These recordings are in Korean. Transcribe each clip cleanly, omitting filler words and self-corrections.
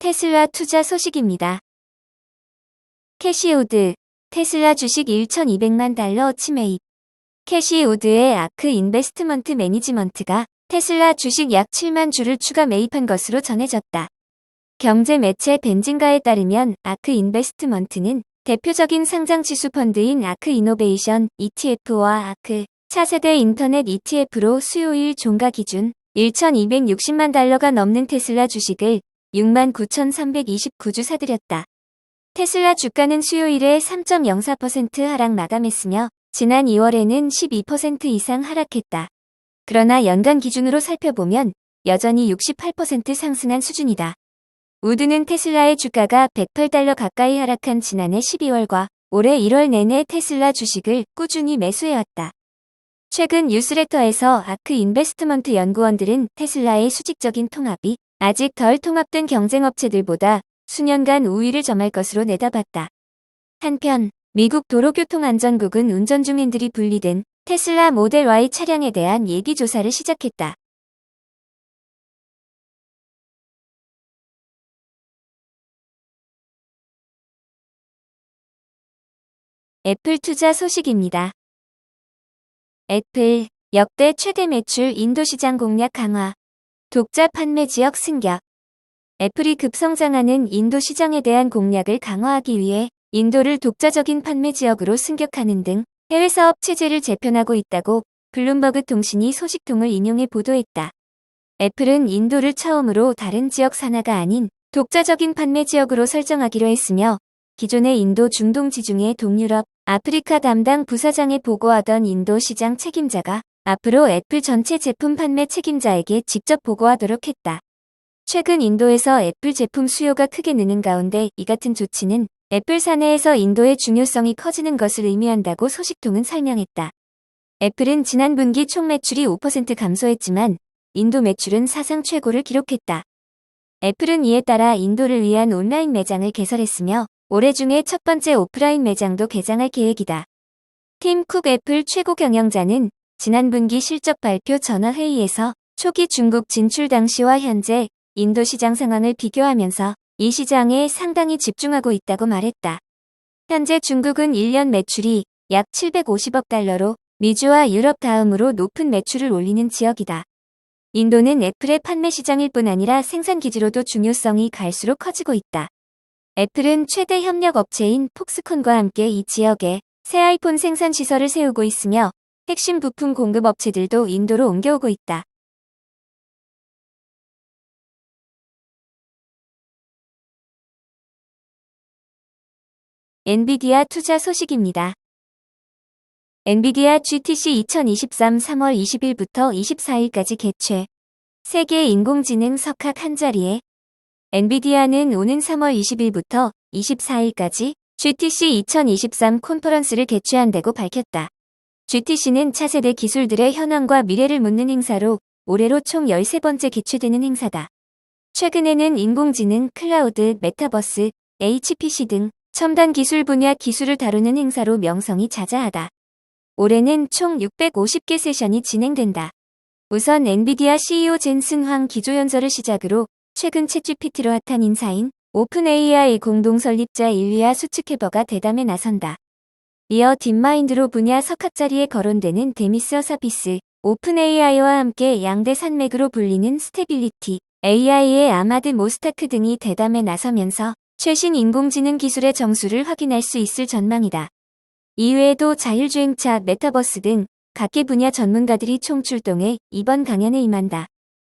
테슬라 투자 소식입니다. 캐시 우드, 테슬라 주식 1,200만 달러 침해입. 캐시 우드의 아크 인베스트먼트 매니지먼트가 테슬라 주식 약 7만 주를 추가 매입한 것으로 전해졌다. 경제 매체 벤진가에 따르면 아크 인베스트먼트는 대표적인 상장 지수 펀드인 아크 이노베이션 ETF와 아크 차세대 인터넷 ETF로 수요일 종가 기준 1,260만 달러가 넘는 테슬라 주식을 69,329주 사들였다. 테슬라 주가는 수요일에 3.04% 하락 마감했으며 지난 2월에는 12% 이상 하락했다. 그러나 연간 기준으로 살펴보면 여전히 68% 상승한 수준이다. 우드는 테슬라의 주가가 108달러 가까이 하락한 지난해 12월과 올해 1월 내내 테슬라 주식을 꾸준히 매수해왔다. 최근 뉴스레터에서 아크 인베스트먼트 연구원들은 테슬라의 수직적인 통합이 아직 덜 통합된 경쟁업체들보다 수년간 우위를 점할 것으로 내다봤다. 한편 미국 도로교통안전국은 운전 중인들이 분리된 테슬라 모델 Y 차량에 대한 예기조사를 시작했다. 애플 투자 소식입니다. 애플, 역대 최대 매출 인도 시장 공략 강화, 독자 판매 지역 승격. 애플이 급성장하는 인도 시장에 대한 공략을 강화하기 위해 인도를 독자적인 판매 지역으로 승격하는 등 해외 사업 체제를 재편하고 있다고 블룸버그 통신이 소식통을 인용해 보도했다. 애플은 인도를 처음으로 다른 지역 산하가 아닌 독자적인 판매 지역으로 설정하기로 했으며 기존의 인도 중동 지중해 동유럽, 아프리카 담당 부사장에 보고하던 인도 시장 책임자가 앞으로 애플 전체 제품 판매 책임자에게 직접 보고하도록 했다. 최근 인도에서 애플 제품 수요가 크게 느는 가운데 이 같은 조치는 애플 사내에서 인도의 중요성이 커지는 것을 의미한다고 소식통은 설명했다. 애플은 지난 분기 총 매출이 5% 감소했지만 인도 매출은 사상 최고를 기록했다. 애플은 이에 따라 인도를 위한 온라인 매장을 개설했으며 올해 중에 첫 번째 오프라인 매장도 개장할 계획이다. 팀 쿡 애플 최고 경영자는 지난 분기 실적 발표 전화 회의에서 초기 중국 진출 당시와 현재 인도 시장 상황을 비교하면서 이 시장에 상당히 집중하고 있다고 말했다. 현재 중국은 1년 매출이 약 750억 달러로 미주와 유럽 다음으로 높은 매출을 올리는 지역이다. 인도는 애플의 판매 시장일 뿐 아니라 생산 기지로도 중요성이 갈수록 커지고 있다. 애플은 최대 협력 업체인 폭스콘과 함께 이 지역에 새 아이폰 생산 시설을 세우고 있으며 핵심 부품 공급 업체들도 인도로 옮겨오고 있다. 엔비디아 투자 소식입니다. 엔비디아 GTC 2023 3월 20일부터 24일까지 개최. 세계 인공지능 석학 한자리에 엔비디아는 오는 3월 20일부터 24일까지 GTC 2023 콘퍼런스를 개최한다고 밝혔다. GTC는 차세대 기술들의 현황과 미래를 묻는 행사로 올해로 총 13번째 개최되는 행사다. 최근에는 인공지능, 클라우드, 메타버스, HPC 등 첨단 기술 분야 기술을 다루는 행사로 명성이 자자하다. 올해는 총 650개 세션이 진행된다. 우선 엔비디아 CEO 젠슨 황 기조연설을 시작으로 최근 챗GPT로 핫한 인사인 오픈 AI 공동 설립자 일리아 수츠케버가 대담에 나선다. 이어 딥마인드로 분야 석학 자리에 거론되는 데미스 어사피스, 오픈 AI와 함께 양대 산맥으로 불리는 스테빌리티, AI의 아마드 모스타크 등이 대담에 나서면서 최신 인공지능 기술의 정수를 확인할 수 있을 전망이다. 이외에도 자율주행차, 메타버스 등 각계 분야 전문가들이 총출동해 이번 강연에 임한다.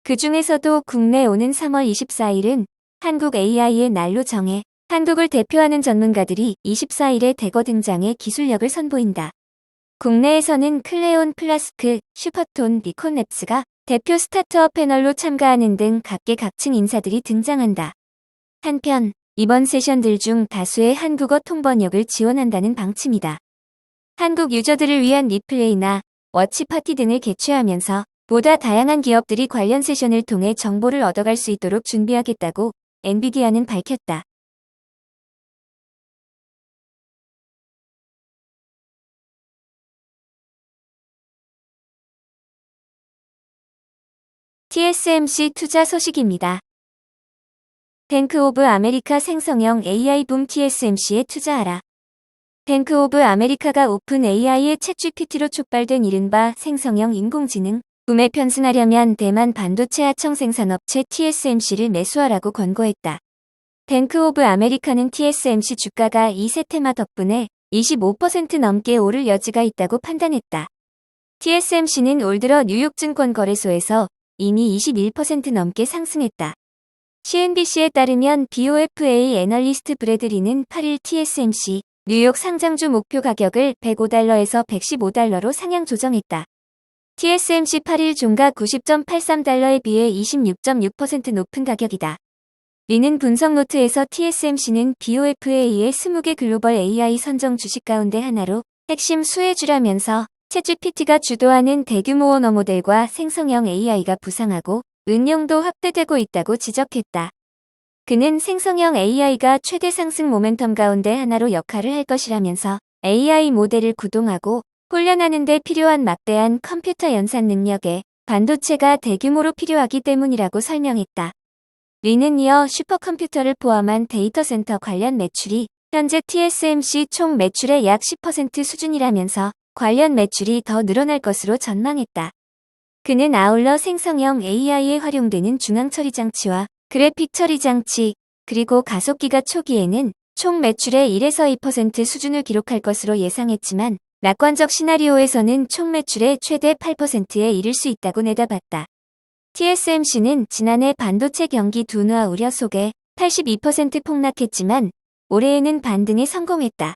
그 중에서도 국내 오는 3월 24일은 한국 AI의 날로 정해 한국을 대표하는 전문가들이 24일에 대거 등장해 기술력을 선보인다. 국내에서는 클레온 플라스크, 슈퍼톤, 니콘랩스가 대표 스타트업 패널로 참가하는 등 각계각층 인사들이 등장한다. 한편 이번 세션들 중 다수의 한국어 통번역을 지원한다는 방침이다. 한국 유저들을 위한 리플레이나 워치파티 등을 개최하면서 보다 다양한 기업들이 관련 세션을 통해 정보를 얻어갈 수 있도록 준비하겠다고 엔비디아는 밝혔다. TSMC 투자 소식입니다. 뱅크 오브 아메리카 생성형 AI 붐 TSMC에 투자하라. 뱅크 오브 아메리카가 오픈 AI의 챗GPT로 촉발된 이른바 생성형 인공지능 붐에 편승하려면 대만 반도체 하청 생산업체 TSMC를 매수하라고 권고했다. 뱅크 오브 아메리카는 TSMC 주가가 이 세 테마 덕분에 25% 넘게 오를 여지가 있다고 판단했다. TSMC는 올 들어 뉴욕 증권거래소에서 이미 21% 넘게 상승했다. CNBC에 따르면 BofA 애널리스트 브래드리는 8일 TSMC 뉴욕 상장주 목표 가격을 105달러에서 115달러로 상향 조정했다. TSMC 8일 종가 90.83달러에 비해 26.6% 높은 가격이다. 리는 분석 노트에서 TSMC는 BofA의 20개 글로벌 AI 선정 주식 가운데 하나로 핵심 수혜주라면서 챗GPT가 주도하는 대규모 언어 모델과 생성형 AI가 부상하고 응용도 확대되고 있다고 지적했다. 그는 생성형 AI가 최대 상승 모멘텀 가운데 하나로 역할을 할 것이라면서 AI 모델을 구동하고 훈련하는 데 필요한 막대한 컴퓨터 연산 능력에 반도체가 대규모로 필요하기 때문이라고 설명했다. 리는 이어 슈퍼컴퓨터를 포함한 데이터 센터 관련 매출이 현재 TSMC 총 매출의 약 10% 수준이라면서 관련 매출이 더 늘어날 것으로 전망했다. 그는 아울러 생성형 AI에 활용되는 중앙 처리 장치와 그래픽 처리 장치, 그리고 가속기가 초기에는 총 매출의 1에서 2% 수준을 기록할 것으로 예상했지만 낙관적 시나리오에서는 총 매출의 최대 8%에 이를 수 있다고 내다봤다. TSMC는 지난해 반도체 경기 둔화 우려 속에 82% 폭락했지만 올해에는 반등에 성공했다.